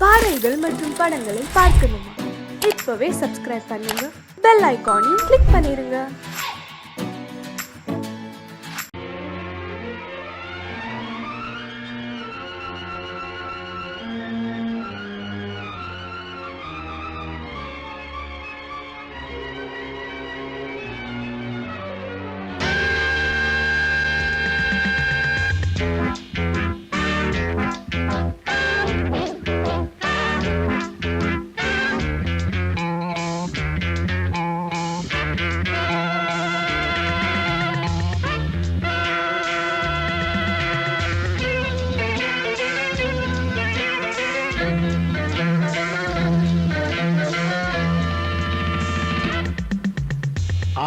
பாடல்கள் மற்றும் படங்களை பார்க்கணுமா? இப்பவே சப்ஸ்கிரைப் பண்ணுங்க, பெல் ஐகானையும் கிளிக் பண்ணிருங்க.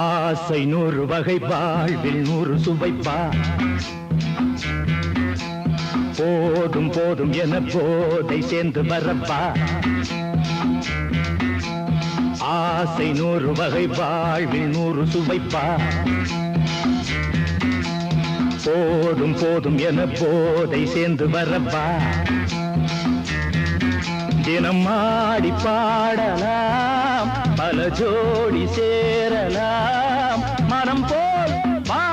ஆசை 100 வகை, வாழ்வில் 100 சுவைப்பா. போதும் போதும் என போதை சேர்ந்து வரப்பா. ஆசை 100 வகை, வாழ்வில் 100 சுவைப்பா. போதும் போதும் என போதை சேர்ந்து வரப்பா. தினம் ஆடி பாடலாம், பல ஜோடி சேரலாம். மனம் போல் வா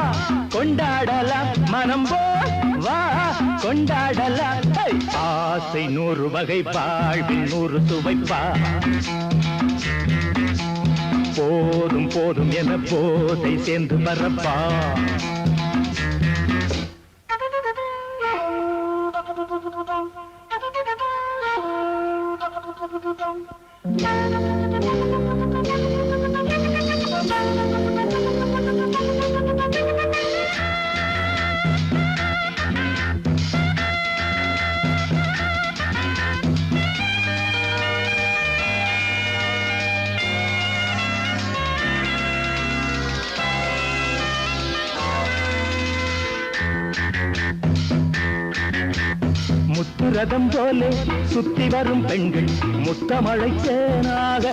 கொண்டாடலாம், மனம் போல் வா கொண்டாடலாம். ஆசை 100 வகை, வாழ்வில் 100 சுவைப்பா. போதும் போதும் என போதை சேர்ந்து வரப்பா. முத்துரதம் போலே சுத்தி வரும் பெண்கள் முத்தமழை தேனாக.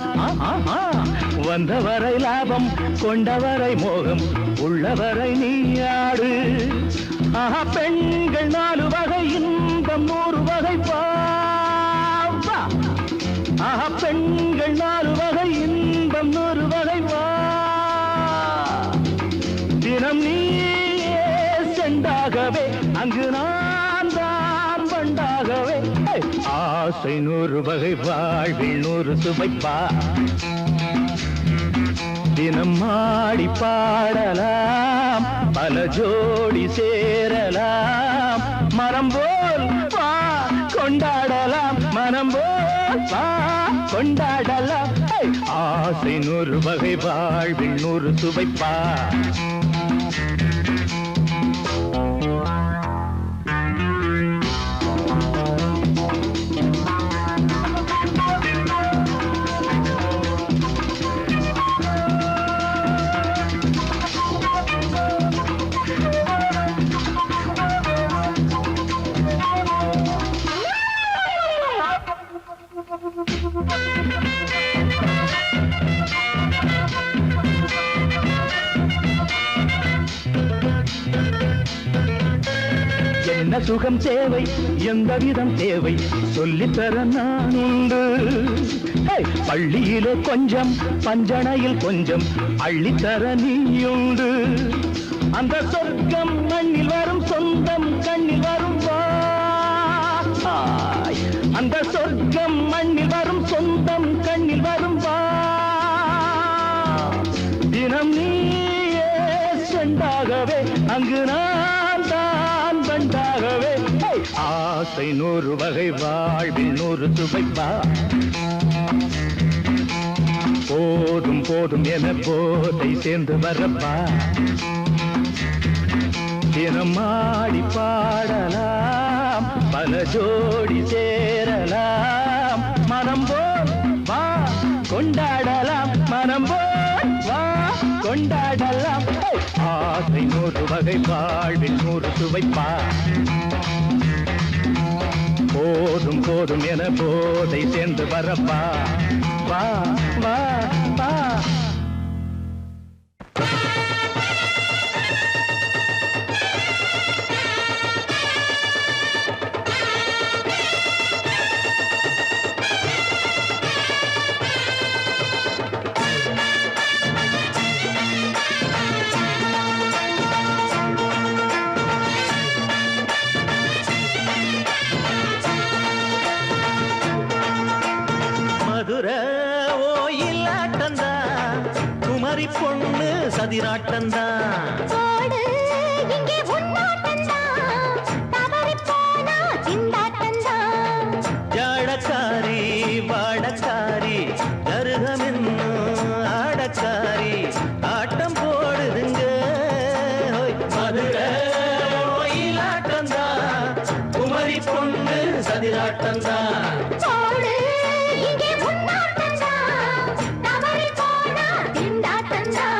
வந்தவரை லாபம், கொண்டவரை மோகம், உள்ளவரை நீயாடு. பெண்கள் 4 வகை, இன்பம் 100 வகை பா. பெண்கள் 4 வகை, இன்பம் 100 வகை வா. தினம் நீயே செண்டாகவே, அங்கு நான் தான் வண்டாகவே. ஆசை 100 வகை, வாழ்வில் 100 சுவைப்பா. தினம் ஆடி பாடலாம், பல ஜோடி சேரலாம். மரம் போல் வா கொண்டாடலாம், மனம் போல் வா கொண்டாடலாம். ஆசை 100 வகை, வாழ்வில் 100 சுவைப்பா. என்ன சுகம் தேவை, எந்த விதம் தேவை, சொல்லித்தர நான் உண்டு. பள்ளியிலே கொஞ்சம், பஞ்சனையில் கொஞ்சம், அள்ளித்தர நீயுண்டு. அந்த சொர்க்கம் மண்ணில் வரும், சொந்தம் கண்ணில் வரும் வா. அந்த சொர்க்கம் மண்ணில் வரும், சொந்தம் கண்ணில் வரும் வா. தினம் நீயே செண்டாகவே, அங்கு நான் தான் வண்டாகவே. ஆசை 100 வகை, வாழ்வில் 100 சுவைப்பா. போதும் போதும் என போதை சேர்ந்து வரப்பா. தினம் ஆடி பாடலாம், பல ஜோடி சேரலாம். மனம் போல் வா கொண்டாடலாம், மனம் போல் வா கொண்டாடலாம். ஆசை 100 வகை, வாழ்வில் 100 சுவைப்பா. போதும் போதும் என போதை சேர்ந்து வரப்பா. வா வா வா. குமரி பொண்ணு சதிராட்டந்தான் போடு இங்கே உன்னாட்டந்தான் தவறி போனா திண்டாட்டந்தான் ஜாடக்காரி வாடக்காரி கருகமென்னு ஆடக்காரி ஆட்டம் போடுதுங்க ஹோய். மதுரை கோயிலாட்டந்தான் குமரி பொண்ணு சதிராட்டந்தான் போடு இங்கே உன்னாட்டந்தான் தவறி போனா திண்டாட்டந்தான்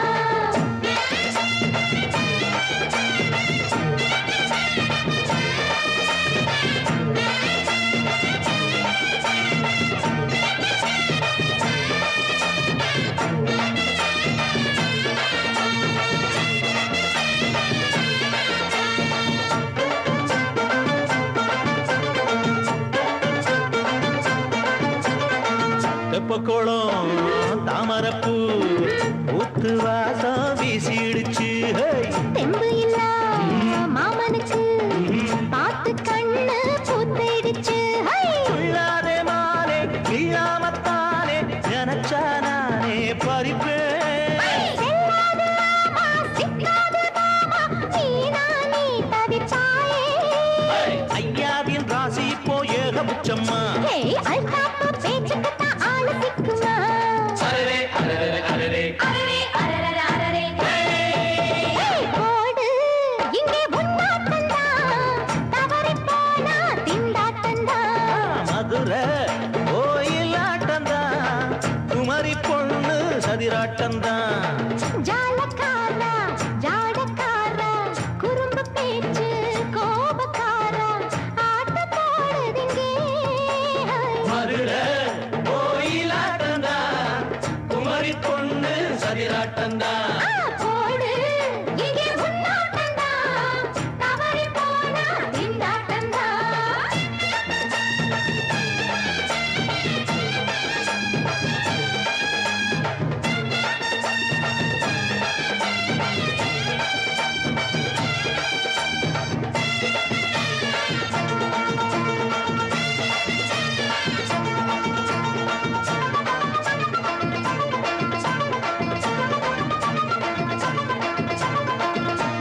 தெப்பக்குளம் தாமரப்பூ ஊத்து வாசம் வீசிடுச்சு ஹேய். தெம்பு இல்ல மாமனுக்கு பார்த்து கண்ணு பூத்திடுச்சு ஹை துள்ளாதே மானே வீழாமத்தானே நினைச்சா நானே பறிப்பேன் செல்லாது ஆமா சிக்காது மாமா நீனா நீ தவிப்பாயே ஐயாவின் ராசி இப்போ ஏகபட்சம்மா ஹே அல்தாப்பு பேச்சுக்கு தான் ஆளு சிக்குமா அரரே அரரே அரரே அரரே அரரே அரரே ஏய் போடு இங்கே உன்னாட்டந்தான் தவறி போனா திண்டாட்டந்தான் மதுரை கோயிலாட்டந்தான் குமரி பொண்ணு சதிராட்டந்தான் ஜாலக்காரா ஜாடக்காரா குறும்பு பேச்சு கோபக்காரா ஆட்ட போடுதிங்கே மதுரை கோயிலாட்டந்தான் குமரி பொண்ணு சதிராட்டந்தான் போடு இங்கே உன்னாட்டந்தான் தவறி போனா திண்டாட்டந்தான்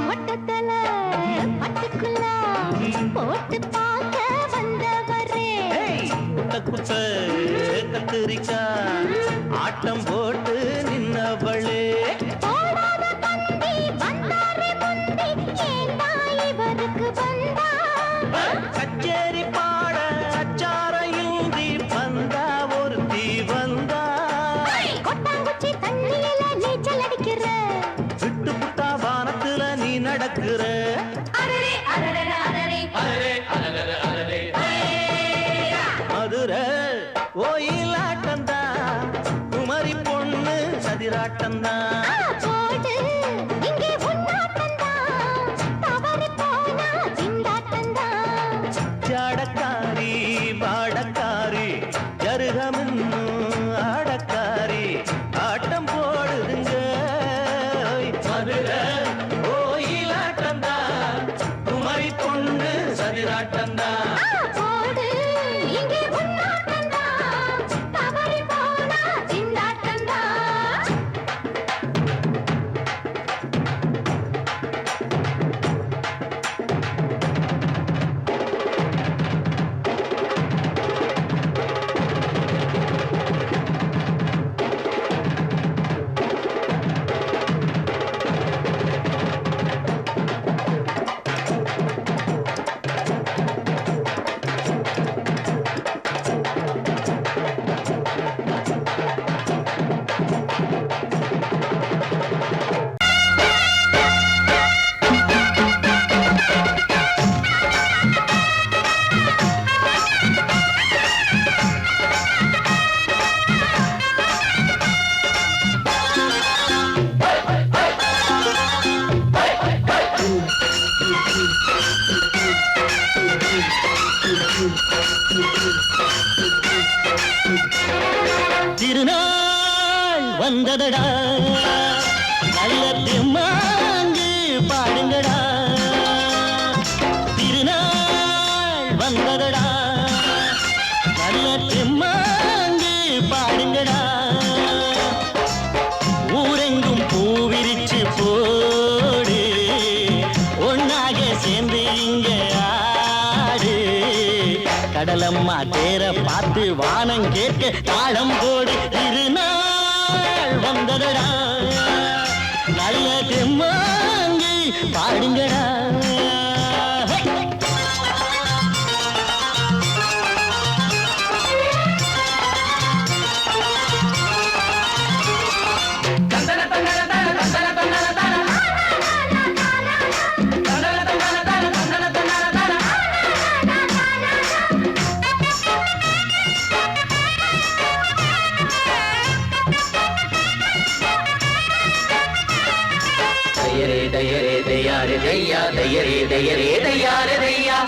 மொட்டத்தல பட்டுக்குள்ள போட்டு பார்க்க வந்தவரே குத்த குத்த கத்திரிக்கா ஆட்டம் போட்டு நின்னவளே போடாத பந்தி வந்தாரே முந்தி ஏண்டா இவருக்கு வந்தா கச்சேரி பாட அச்சாரையுந்தி வந்தா ஒருத்தி வந்தா கொட்டாங்குச்சி தண்ணியில நீச்சல் அடிக்கிற விட்டு புட்டா வானத்துல நீ நடக்கிற அரரே அரரே அரரே அரரே அரரே அரரே மதுரை கோயிலாட்டந்தான் குமரி பொண்ணு சதிராட்டந்தான் போடு இங்கே உன்னாட்டந்தான் தவறி போனா திண்டாட்டந்தான் ஜாடக்காரி வாடக்காரி ஜருகமின்னு ஆடக்காரி ஆட்டம் போடுதுங்க மதுரை கோயிலாட்டந்தான் குமரி பொண்ணு சதிராட்டந்தான் போடு இங்கே உன்னாட்டந்தான் தவறி போனா திண்டாட்டந்தான் திருநாள் வந்ததடா நல்ல திம்மாங்கு பாடுங்கடா திருநாள் வந்ததடா நல்ல திம்மாங்கு பாடுங்கடா ஊரெங்கும் கண்ணம்மா தேர பார்த்து வானம் கேட்க தாளம் போடு திருநாள் வந்ததடா நல்ல தெம்மாங்கி பாடுங்கடா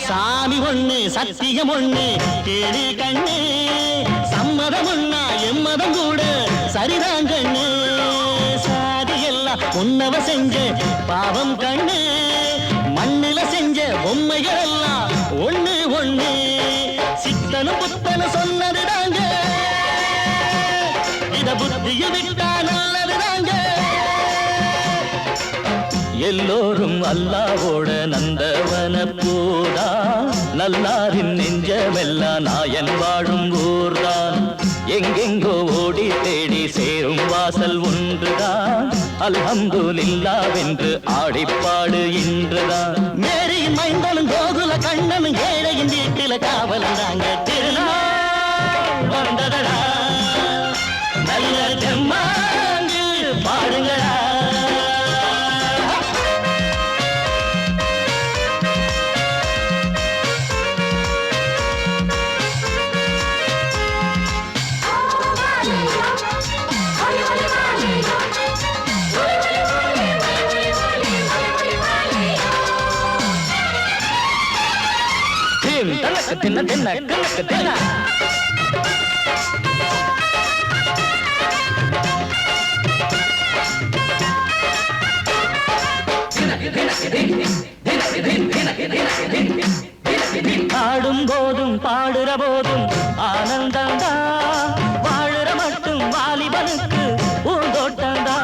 சாமி ஒண்ணு சத்தியம் ஒண்ணு கேளு கண்ணு சம்மதம் ஒண்ணா எம்மதம் கூட சரிதான் கண்ணு சாதி எல்லாம் உன்னவ செஞ்ச பாவம் கண்ணு மண்ணில செஞ்ச பொம்மைகள் எல்லாம் ஒண்ணு ஒண்ணு சித்தனும் புத்தனு சொன்னது தாங்க இத புத்திய விட்டா நல்லது தாங்க எல்லோரும் அல்லாவோட நந்தவன பூதா நல்லாரின் நெஞ்சமெல்லாம் நாயன் வாழும் ஊர்தான் எங்கெங்கோ ஓடி தேடி சேரும் வாசல் ஒன்றுதான் அல்ஹம்துலில்லாஹ்வென்று ஆடிப்பாடு இன்றுதான் மேரியின் மைந்தனும் கோகுல கண்ணனும் ஏழையின் வீட்டில காவலந்தாங்க திருநாள் வந்ததடா நல்ல தெம்மாங்கு பாடுங்களா தின்ன தின்ன கணக்கு தின்ன ஆடும் போதும் பாடுற போதும் ஆனந்தந்தா வாழுற மட்டும் வாலிபனுக்கு பூந்தோட்டந்தா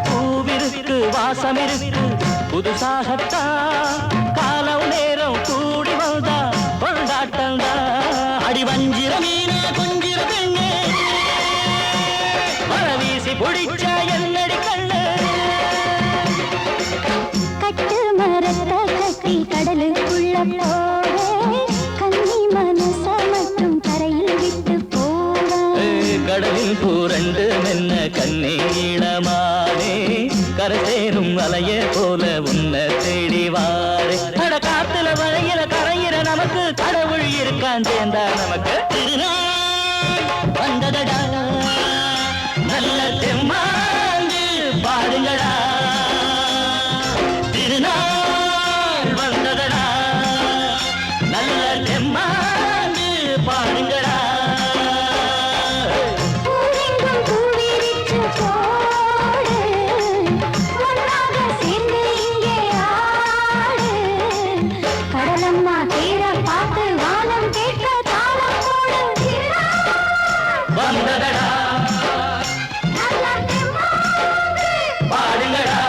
பூவிருக்கு வாசம் இருக்கு புதுசாகத்தான் காலம் நேரம் கூடி வந்தா கொண்டாட்டந்தா அடி வஞ்சிர மீன கொஞ்சிர பெண்ணே மரவீசி பிடிச்ச என்னடி கண்ணு கட்டு மரத்த கட்டி கடலுக்குள்ள போவே கன்னி மனச மட்டும் கரையில் விட்டு போவே கடலில் பூரண்டு மென்ன கண்ணீடமானே கரசேரும் அலைய போல உன்னை தேடி வாரே அட காத்துல வளையில கரையிற நமக்கு கடவுள் இருக்கான் சேர்ந்தா நமக்கு திருநாள் வந்ததடா நல்ல தெம்மாங்கு பாடுங்கடா திருநாள் வந்ததடா நல்ல தெம்மாங்கு பாடுங்கடா பூவெங்கும் பூவிரிச்சு போடு ஒன்றாக சேர்ந்து இங்கே ஆடு கடலம்மா தேர பார்த்து வானம் கேட்க தாளம் போடு வந்ததடா நல்ல தெம்மாங்கு பாடுங்கடா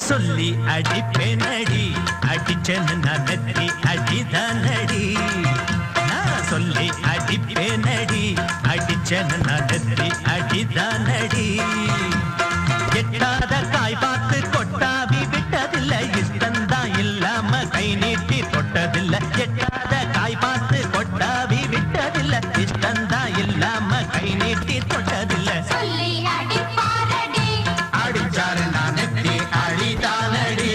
சொல்லி அடிப்பேனடி அடிச்சேன்னு நான் நெத்தி அடிதானடி நான் சொல்லி அடிப்பேனடி அடிச்சேன்னு நான் நெத்தி அடிதானடி எட்டாத காய் பார்த்து கொட்டாவி விட்டதில்லை இஷ்டந்தான் இல்லாம கை நீட்டி தொட்டதில்லை எட்டாத காய் பார்த்து கொட்டாவி விட்டதில்லை இஷ்டந்தான் இல்லாம கை நீட்டி தொட்டதில்லை சொல்லி அடிப்பாரடி அடிச்சாரு நான் நெத்தி அடிதானடி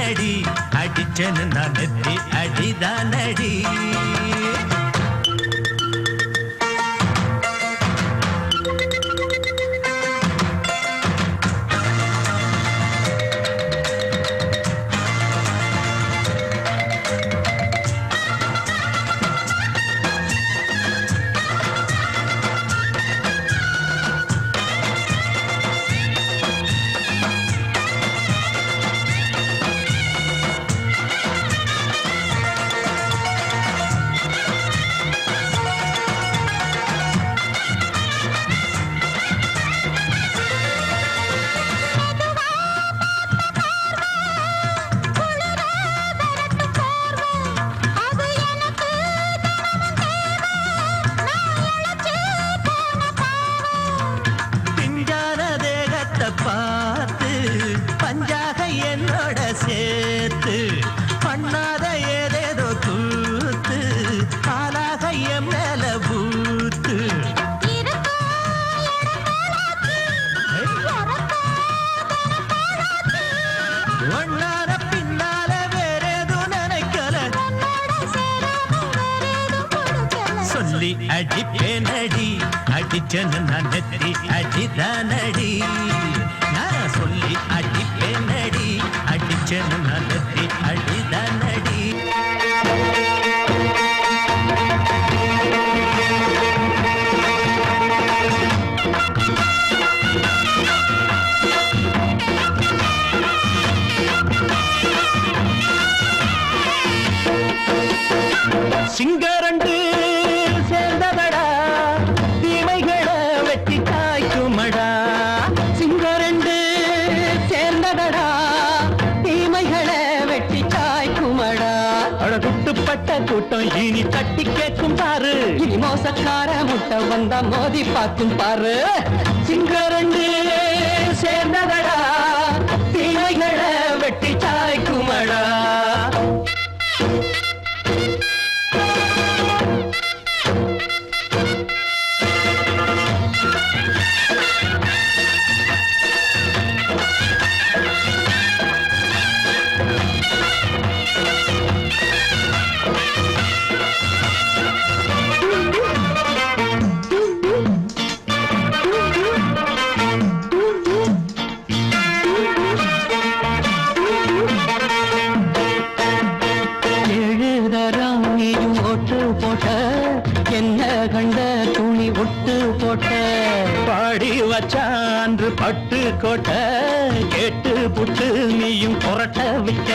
நடி அடிச்சனு நான் நெத்தி அடிதான் நடி பார்த்து பஞ்சாக என்னோட சேர்த்து பண்ணாத ஏதேதோ கூத்து ஆளாக என் மேல பூத்து ஒன்னார பின்னால வேறேதோ நினைக்கல சொல்லி அடிப்பேன் அடி அடிச்சனு நான் நெத்தி அடிதான் அடி நான் சொல்லி அடிப்பேன் அடி அடிச்சனு நான் நெத்தி அடிதான் அடி சிங்கரண்டு சேர்ந்ததடா தீமைகளை வெட்டி காய்க்குமடா சிங்கரண்டு சேர்ந்ததடா தீமைகளை வெட்டி காய்க்குமடா அழகுட்டுப்பட்ட கூட்டம் இனி தட்டி கேட்கும் பாரு இனி மோசக்கார முட்டை வந்தா மோதி பார்க்கும் பாரு சிங்கரண்டு சேர்ந்ததடா தீமைகளை வெட்டி காய்க்குமடா என்ன கண்ட துணி ஒட்டு போட்ட பாடி வச்சான்று பட்டு கோட்ட கேட்டு புட்டு நீயும் புரட்ட விட்ட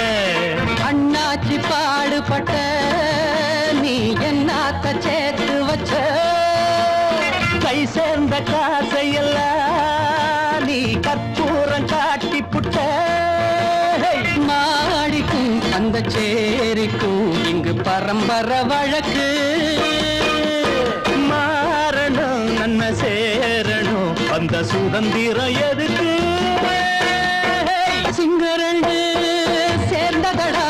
அண்ணாச்சி பாடுபட்ட நீ என்னாத்த சேர்த்து வச்ச கை சேர்ந்த காசையெல்லாம் நீ கற்பூரம் காட்டி புட்ட மாடிக்கும் அந்த சேரிக்கும் இங்கு பரம்பரை வழக்கு மாறணும் நன்மை சேரணும் அந்த சுதந்திரம் எதுக்கு சிங்கரண்டு சேர்ந்ததடா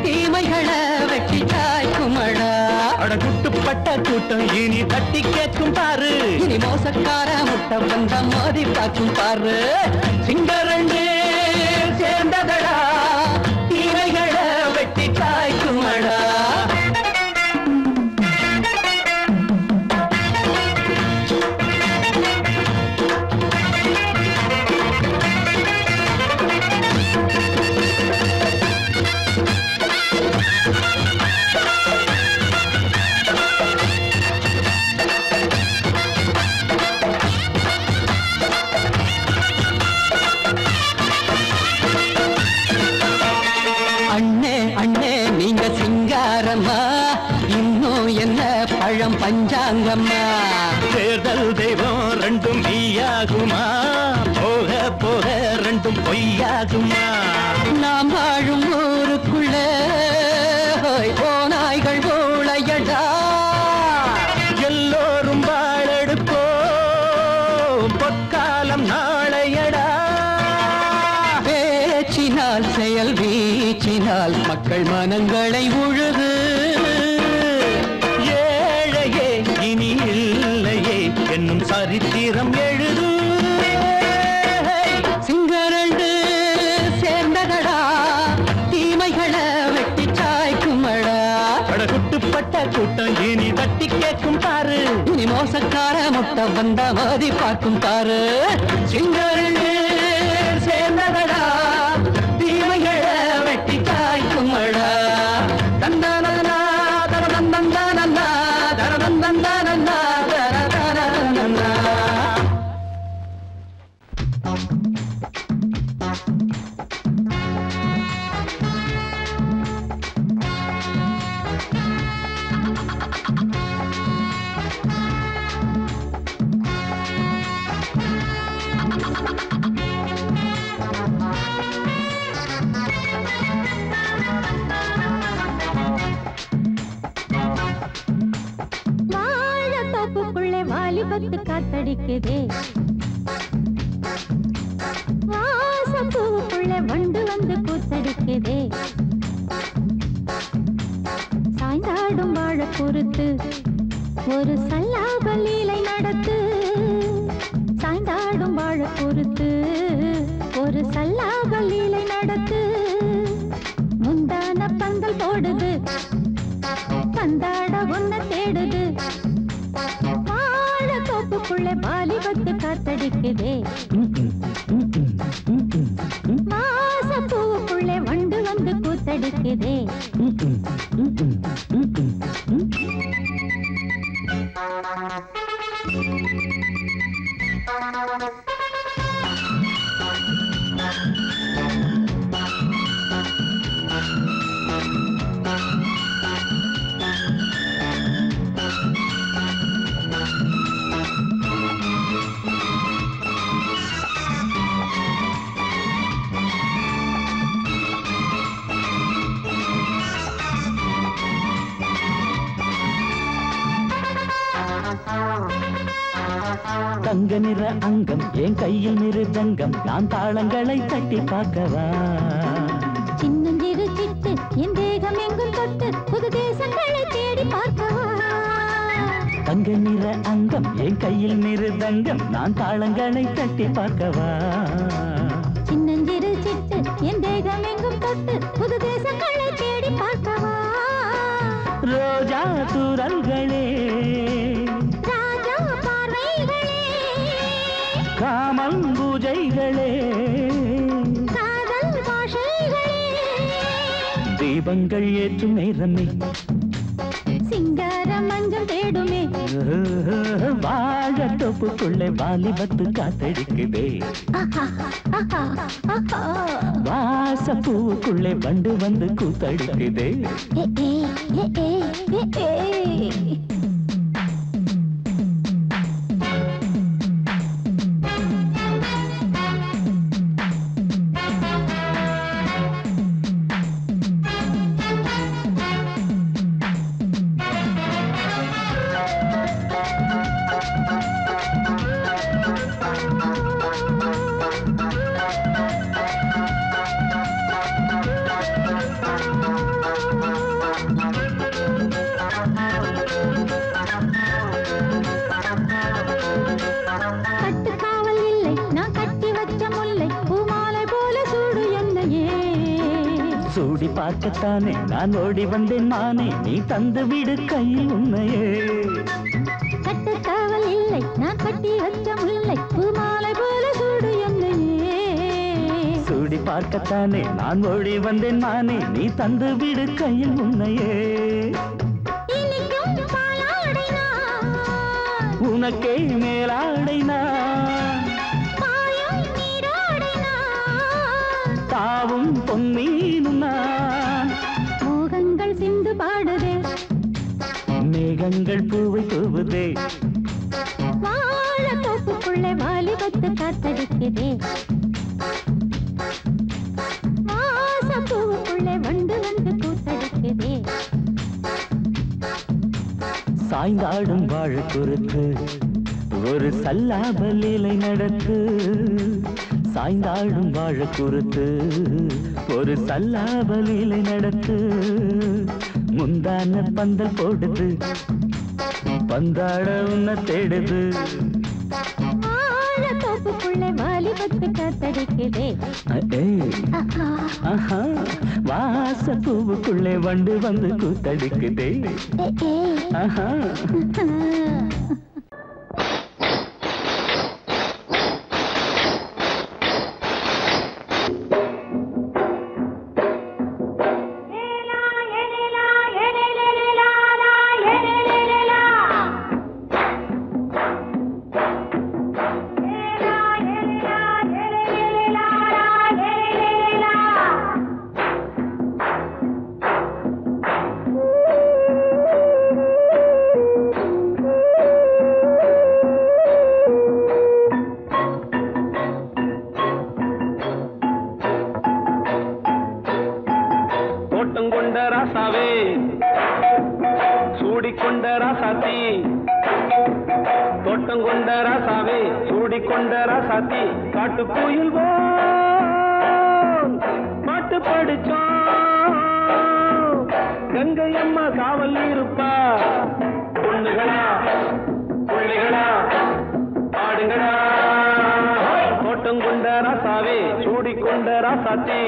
தீமைகளை வெட்டி காய்க்குமடா அடகுட்டுப்பட்ட கூட்டம் இனி தட்டி கேட்கும் பாரு இனி மோசக்கார முட்டை வந்த மோதி பார்க்கும் பாரு சிங்கரண்டு சேர்ந்ததடா தீமைகளை வெட்டி காய்க்குமடா இன்னும் என்ன பழம் பஞ்சாங்கம்மா தேர்தல் தெய்வம் ரெண்டும் மெய்யாகுமா போக போக ரெண்டும் பொய்யாகுமா நாம் வாழும் ஊருக்குள்ள ஓநாய்கள் ஊழையடா எல்லோரும் வாழெடுப்போ பொற்காலம் நாளையடா பேச்சினால் செயல் வீச்சினால் மக்கள் மனங்களை உழுது ஏழையே இனி இல்லையே என்னும் சரித்திரம் எழுது சிங்கரண்டு சேர்ந்ததடா மோசக்கார முட்டை வந்த மோதி பார்க்கும் பாரு சிங்கரில் சேர்ந்ததடா தீமைகளை வெட்டி காய்க்குமடா தந்தானா தரதந்தந்தானா தரதந்தந்தானா தரதந்தந்தானா. வாழத்தோப்புக்குள்ளே வாலிபத்து காத்தடிக்குதே வாசப்பூவுக்குள்ளே வண்டு வந்து கூத்தடிக்குதே சாய்ந்தாடும் வாழ பொறுத்து ஒரு சல்லாப லீலை நடத்து சாய்ந்தாடும் வாழ பொறுத்து ஒரு சல்லாப லீலை நடத்து முந்தான பந்தல் போடுது பந்தாட ஒன்ன தேடுது வாழ தோப்புக்குள்ளே வாலிபத்து காத்தடிக்குதே வாசப்பூவுக்குள்ளே வண்டு வந்து கூத்தடிக்குதே தங்க நிற அங்கம் என் கையில் மிருதங்கம் நான் தாளங்களை தட்டி பார்க்கவா சின்னஞ்சிறு சிட்டு என் தேகம் எங்கும் தொட்டு புது தேசங்களை தேடி பார்க்கவா தங்க நிற அங்கம் என் கையில் மிருதங்கம் நான் தாளங்களை தட்டி பார்க்கவா சின்னஞ்சிறு சிட்டு என் தேகம் எங்கும் தொட்டு புது தேசங்களை தேடி பார்க்கவா ரோஜா தூரல்களே ராஜா பார்வைகளே காமம் பூஜைகளே காதல் பாஷைகளே தீபங்கள் ஏற்றும் நேரமே சிங்கார மஞ்சள் தேடுமே வாழ தொப்புக்குள்ளே வாலிபத்து காத்தடிக்குதே வாசப்பூவுக்குள்ளே வண்டு வந்து கூத்தடிக்குதே கட்டுக்காவல் இல்லை நான் கட்டி வச்ச முல்லை பூமாலை போல சூடு என்னையே சூடி பார்க்கத்தானே நான் ஓடி வந்தேன் நானே நீ தந்து விடு கையில் உண்மையே கட்டுக்காவல் இல்லை நான் கட்டி வச்ச முல்லை பூமாலை போல சூடு என்னையே சூடி பார்க்கத்தானே நான் ஓடி வந்தேன் நானே நீ தந்து விடு கையில் உண்மையே இனிக்கும் பாலாடை நான் உனக்கே மேலாடை நான் பாயும் நீராடை நான் தாவும் பொன்னீனும் நான் மோகங்கள் சிந்து பாடுதே மேகங்கள் பூவை தூவுதே வாழ தோப்புக்குள்ளே வாலிபத்து காத்தடிக்குதே வாசப்பூவுக்குள்ளே வண்டு வந்து கூத்தடிக்குதே சாய்ந்தாடும் வாழ குறுத்து ஒரு சல்லாப லீலை நடத்து சாய்ந்தாடும் வாழ குறுத்து ஒரு சல்லாப லீலை நடத்து முந்தான பந்தல் போடுது பந்தாட உன்ன தேடுது வாழ தோப்புக்குள்ளே வாலிபத்து காத்தடிக்குதே வாச பூவுக்குள்ளே வண்டு வந்து கூத்தடிக்குதே ஆஹா ராசாவே சூடிக்கொண்ட ராசாத்தி தோட்டம் கொண்ட ராசாவே சூடிக்கொண்ட ராசாத்தி காட்டு கோயில் பாட்டு படிச்சோம் கங்கை அம்மா காவல் இருப்பா பொண்ணுகளா பிள்ளைகளா ஆடுங்களா தோட்டம் கொண்ட ராசாவே சூடிக்கொண்ட ராசாத்தி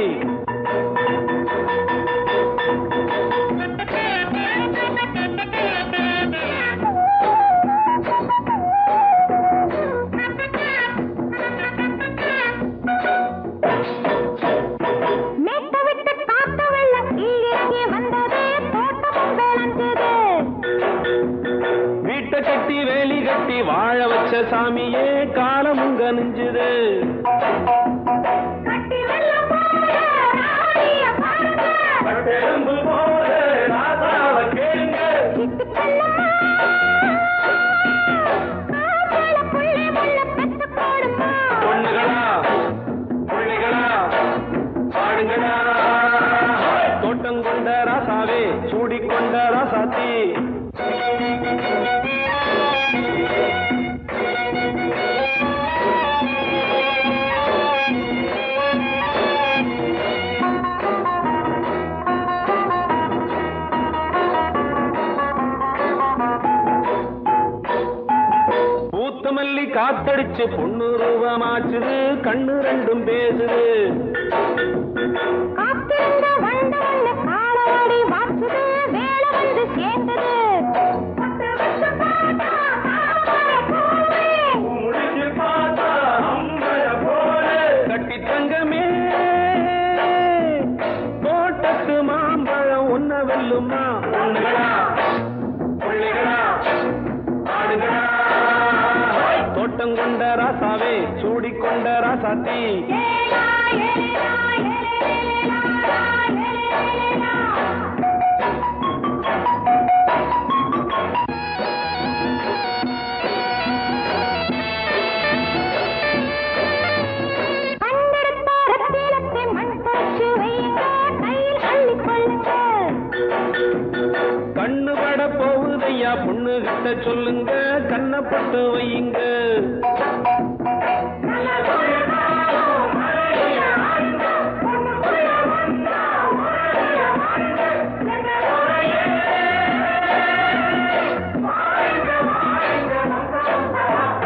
கட்டி வேலி கட்டி வாழ வச்ச சாமியே காலம் உங்க நெஞ்சுது பொண்ணுகளா பிள்ளைகளா பாடுங்களா தோட்டம் கொண்ட ராசாவே சூடிக்கொண்ட ராசாத்தி பூத்தமல்லி காத்தடிச்சு பொண்ணு ரூபமாச்சுது கண்ணு ரெண்டும் பேசுது கட்டி தங்கமே தோட்டத்து மாம்பழம் உன்ன வெல்லுமா பொண்ணுகளா பிள்ளைகளா ஆடுகளா தோட்டம் கொண்ட ராசாவே சூடிக்கொண்ட ராசாத்தி கண்ணு பட போகுதையா பொண்ணு கிட்ட சொல்லுங்க கண்ணப்பட்டு வையுங்க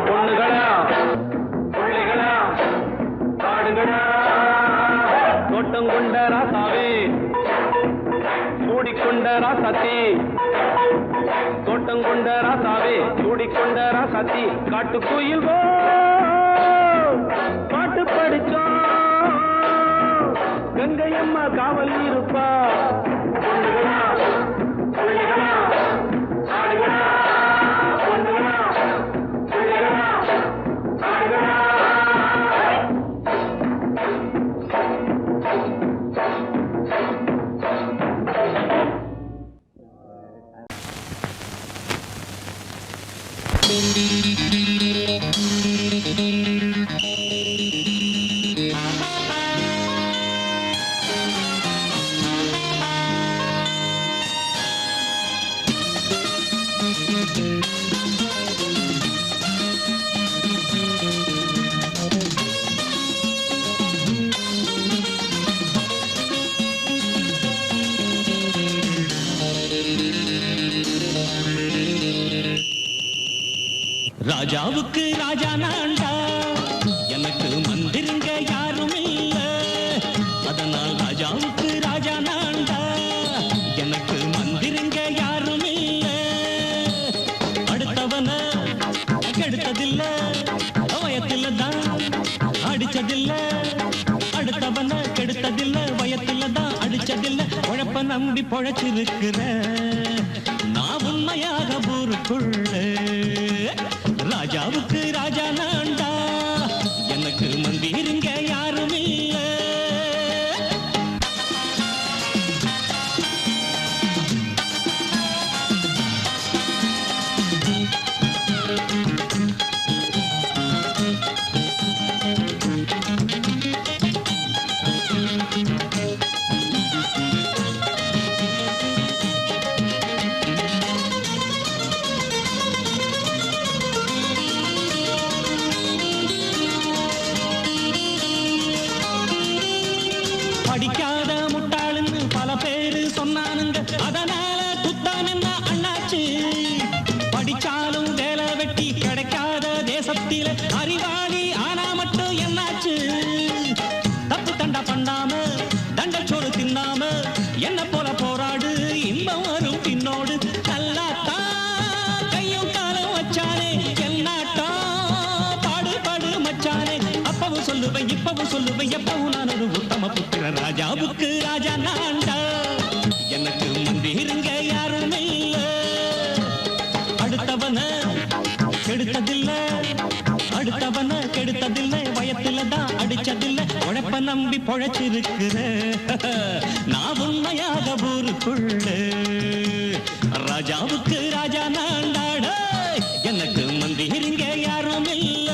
பொண்ணுகளா பிள்ளைகளா ஆடுகளா தோட்டம் கொண்ட ராசாவே சூடிக்கொண்ட ராசாத்தி தோட்டம் கொண்ட ராசாவே சூடிக்கொண்ட ராசாத்தி காட்டு கோயில் பாட்டு படிச்சோம் கங்கை அம்மா காவல் இருப்பா பொண்ணுகளா பிள்ளைகளா ஆடுகளா பொண்ணுகளா பிள்ளைகளா ஆடுகளா ராஜாவுக்கு ராஜா நான்டா எனக்கு மந்திருங்க யாரும் இல்ல அதனால் ராஜாவுக்கு ராஜா நான்டா எனக்கு மந்திருங்க யாரும் இல்ல அடுத்தவன கெடுத்ததில்ல வயத்துல தான் அடிச்சதில்ல அடுத்தவன கெடுத்ததில்ல வயத்துல தான் அடிச்சதில்ல உழப்ப நம்பி பொழைச்சிருக்கிற நான் உண்மையாக ஊருக்குள்ள ராஜாவுக்கு ராஜா நான்டா எனக்கு மந்திருங்க யாரும் இல்ல படிக்காத முட்டாளுன்னு பல பேரு சொன்னானுங்க, அதனால குத்தம் என்ன அண்ணாச்சு? படிச்சாலும் வேலை வெட்டி கிடைக்காத தேசத்தில அறிவாளி ஆனா மட்டும் என்னாச்சு? தப்பு தண்டா பண்ணாம தண்டச்சோறு தின்னாம என்ன போல போராடு, இன்பம் வரும் பின்னோடு. நல்லாத்தான் கையும் காலம் வச்சானே, என்னாட்டா பாடு பாடு மச்சானே. அப்பவும் சொல்லுவேன் இப்பவும் சொல்லுவேன், எப்பவும் நான் ஒரு உத்தம புத்திரன். ராஜாவுக்கு ராஜா நான்டா, எனக்கு மந்திருங்க யாரும் இல்ல. அடுத்தவன கெடுத்ததில்ல, அடுத்தவன கெடுத்ததில்ல, வயத்துல தான் அடிச்சதில்ல. உழைப்ப நம்பி பொழைச்சிருக்கிற நான் உண்மையாக ஊருக்குள்ள. ராஜாவுக்கு ராஜா நான்டாட, எனக்கு மந்திரிங்க யாரும் இல்ல.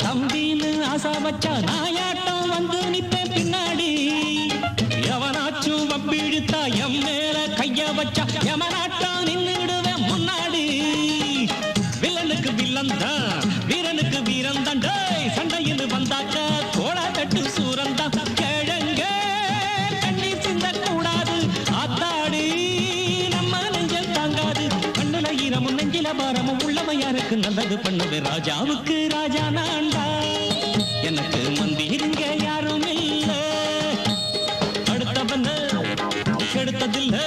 தம்பின்னு ஆசா வச்சா நாயாட்டம் வந்து நிப்பேன் பின்னாடி. எவனாச்சும் வப்பிழுத்தா எம் மேல கைய வச்சா எவனாட்டம் நின்னுடுவேன் முன்னாடி. வில்லனுக்கு வில்லன் தான், வீரனுக்கு வீரன் தான். சண்டையில் வந்தாக்க கோளா கட்டு சூரன் தான். கிழங்க கண்ணி சிந்த கூடாது, ஆத்தாடி நம்ம நெஞ்சல் தாங்காது. கண்ணுல ஈரமும் நெஞ்சில பாரமும் உள்ளவன் யாருக்கு நல்லது பண்ணுது. ராஜாவுக்கு ராஜா நான்டா, எனக்கு மந்திருங்க யாரும் இல்ல. அடுத்தவன கெடுத்ததில்லை,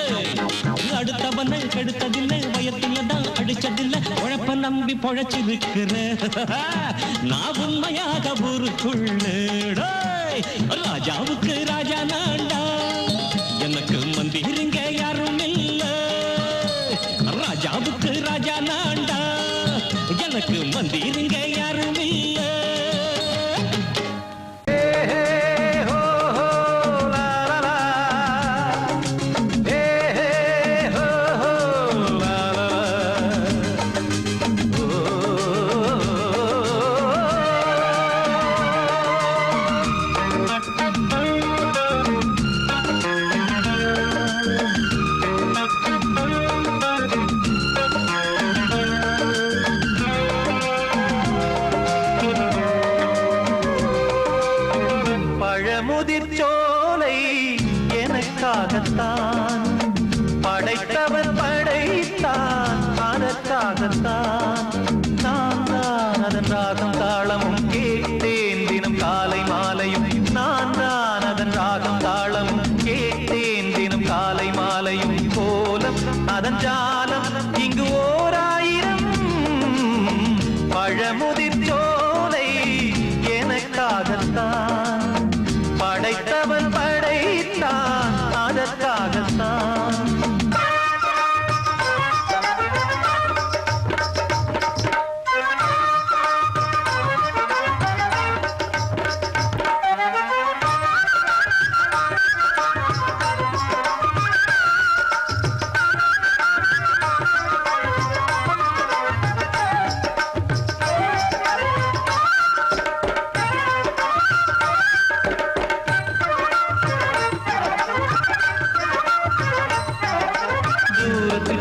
அடுத்தவன கெடுத்ததில்லை, வயத்துல தான் அடிச்சதில்லை. உழைப்ப நம்பி பொழைச்சிருக்கிற நான் உண்மையாக ஊருக்குள்ள. ராஜாவுக்கு ராஜா நான்டா, எனக்கு மந்திருங்க யாரும் இல்ல. ராஜாவுக்கு ராஜா நான்டா, எனக்கு மந்திருங்க யாரும் இல்ல. முதிர்ச்சோலை எனக்காகத்தான் படைத்தவன் படைத்தான், அதற்காகத்தான் நான் தான் அதன் ராகம் தாளமும் கேட்டேன் தினம் காலை மாலையும். நான் தான் அதன் ராகம் தாளமும் கேட்டேன் தினம் காலை மாலையும். கோலம் அதன் ஜாலம் இங்கு ஓராயிரம். பழமுதிர்ச்சோலை எனக்காகத்தான் படைத்தவன் படைத்தான், அதற்காகத்தான்.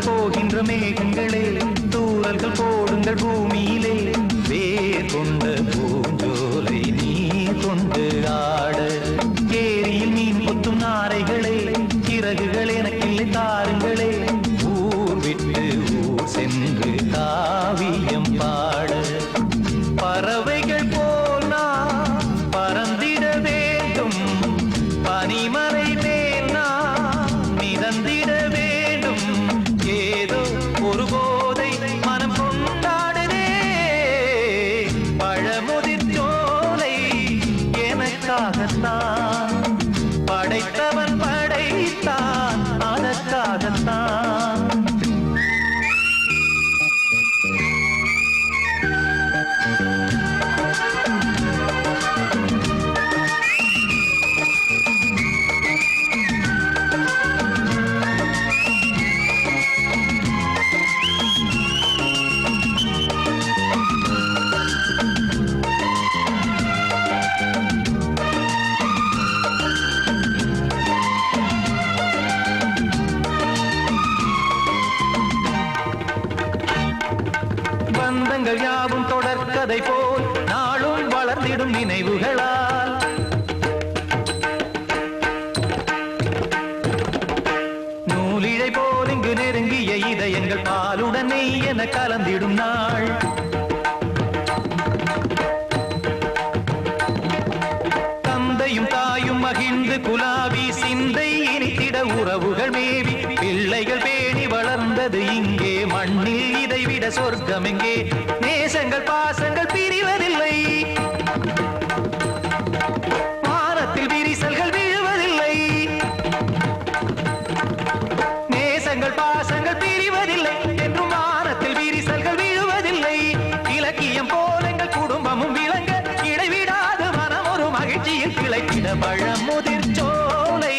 போகின்ற மேகங்களே, தூரல்கள் போடுங்கள் பூமியிலே. வேர் கொண்ட பூஞ்சோலை நீ கொண்டு ஆட. ஏரியில் மீன் கொத்தும் நாரைகளே, சிறகுகள் எனக்கில்லை தாருங்களே. ஊர் விட்டு ஊர் சென்று காவியம் பாட. பறவைகள் போல் நான் பறந்திட வேண்டும், பனிமலை மேல் நான் மிதந்திட வேண்டும். ஏதோ ஒரு போதை மனம் கொண்டாடுதே. பழமுதிர்ச்சோலை எனக்காகத்தான் படைத்தவன் படைத்தான், அதற்காகத்தான். பந்தங்கள் யாவும் தொடர்கதை போல் நாளும் வளர்ந்திடும் நினைவுகளால் நூலிழை போல் இங்கு நெருங்கிய இதயங்கள் பாலுடன் நெய் என கலந்திடும் நாள் தந்தையும் தாயும் மகிழ்ந்து குலாவி சிந்தை இனித்திட உறவுகள் மேவி பிள்ளைகள் பேணி வளர்ந்தது இங்கே மண்ணில் இதைவிட சொர்க்கம் எங்கே நேசங்கள் பாசங்கள் பிரிவதில்லை வானத்தில் விரிசல்கள் விழுவதில்லை நேசங்கள் பாசங்கள் பிரிவதில்லை என்றும் வானத்தில் விரிசல்கள் விழுவதில்லை இலக்கியம் போல எங்கள் குடும்பமும் விளங்க இடைவிடாது மனம் ஒரு மகிழ்ச்சியில் கிளைத்திட பழமுதிர் சோலை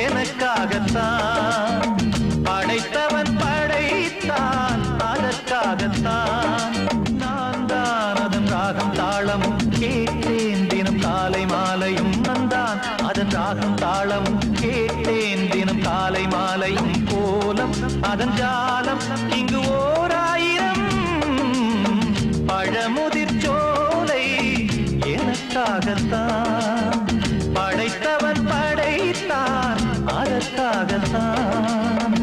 எனக்காகத்தான் படைத்தவன் படைத்தான் அதற்காகத்தான் நான் தான் அதன் ராகம் தாளமும் கேட்டேன் தினம் காலை மாலையும் நந்தான் அதன் ராகம் தாளமும் கேட்டேன் தினம் காலை மாலையும் கோலம் அதன் ஜாலம் இங்கு ஓர் ஆயிரம் பழமுதிர் சோலை எனக்காகத்தான் படைத்தவன் படைத்தான் அதற்காகத்தான்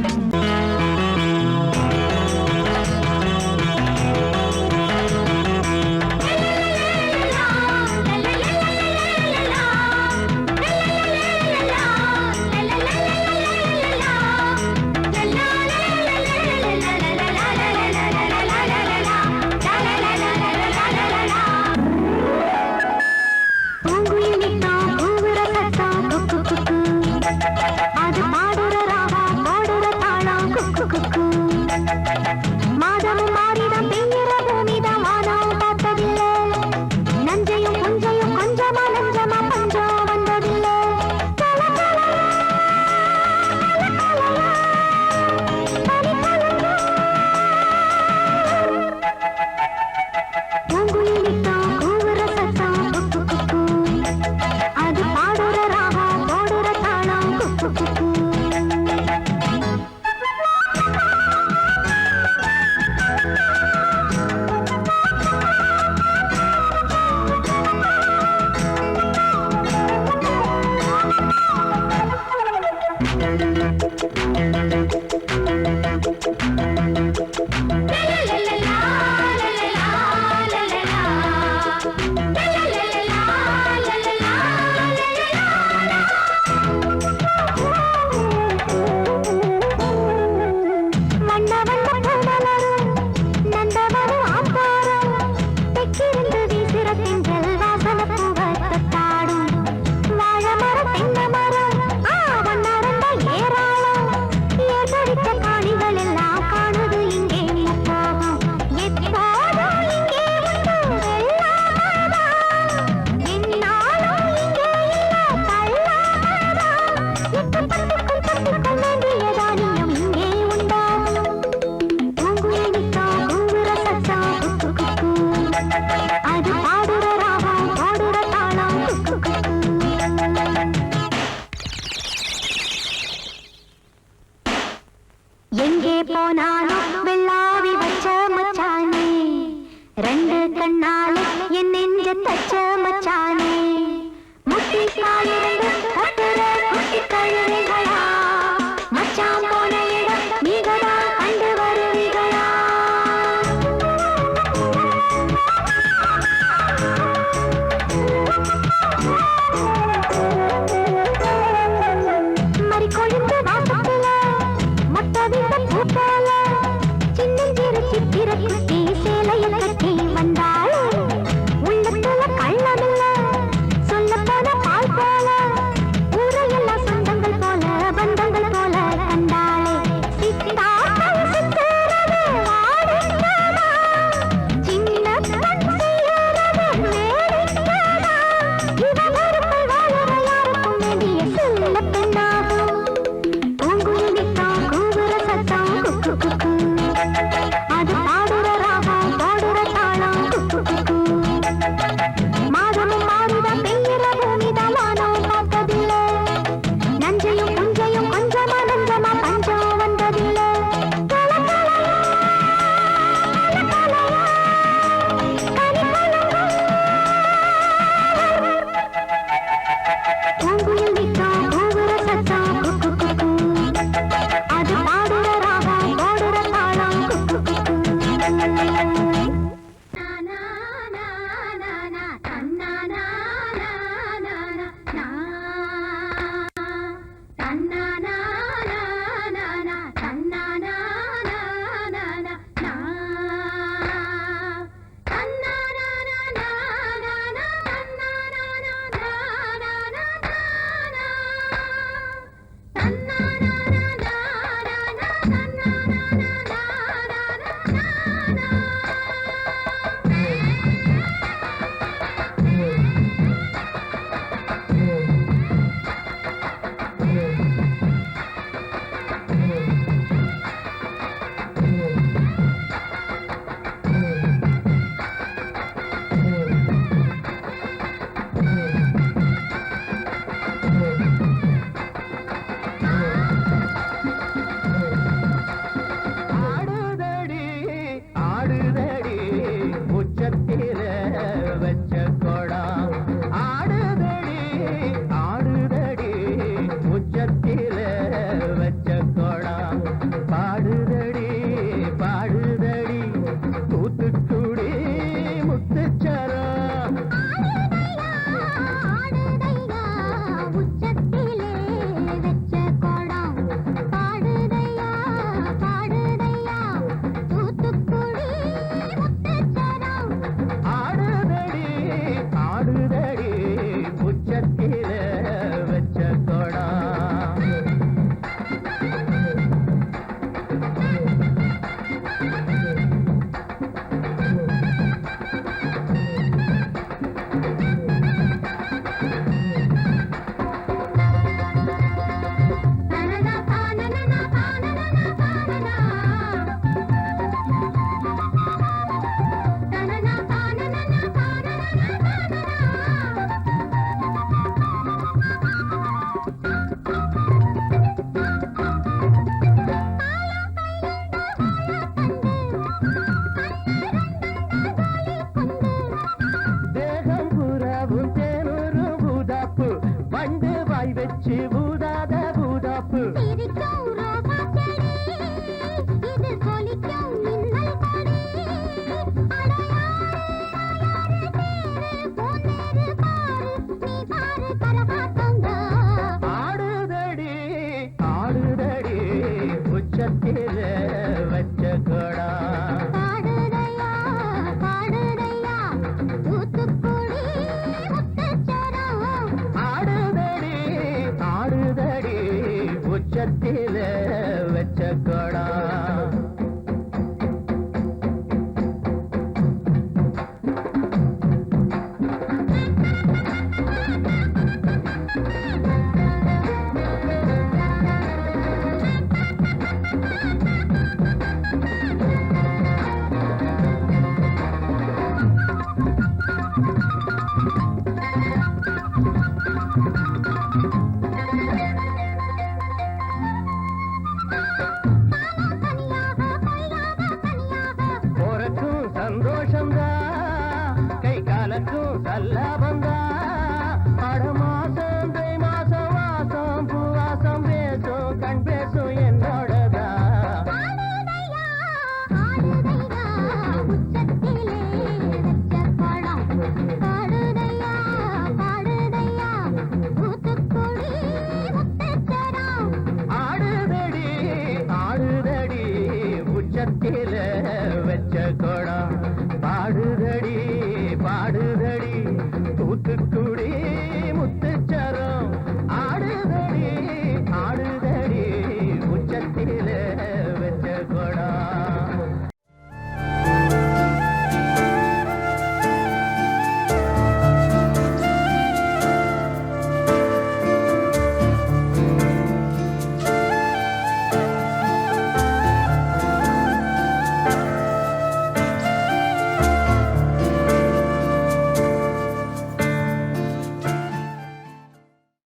எங்கே போனாலும் வெள்ளாவி வச்ச மச்சானே ரெண்டு கண்ணாலே என் நெஞ்ச தச்ச மச்சானே முட்டி காலிருந்து கட்டுற குட்டி கழுவிகளா மச்சான் போன இடம் நீங்கடா கண்டு வருவீங்களா மறி கொழுந்து வாசத்துல மொட்டவிந்த பூப்பால சின்னஞ்சிறு சித்திர குட்டி சேலைய கட்டி வந்தாள் உள்ளத்துல கள்ளமில்ல சொல்ல போன பால் போல பாடுற ராகம் போடுற தாளம் வச்ச கோடம்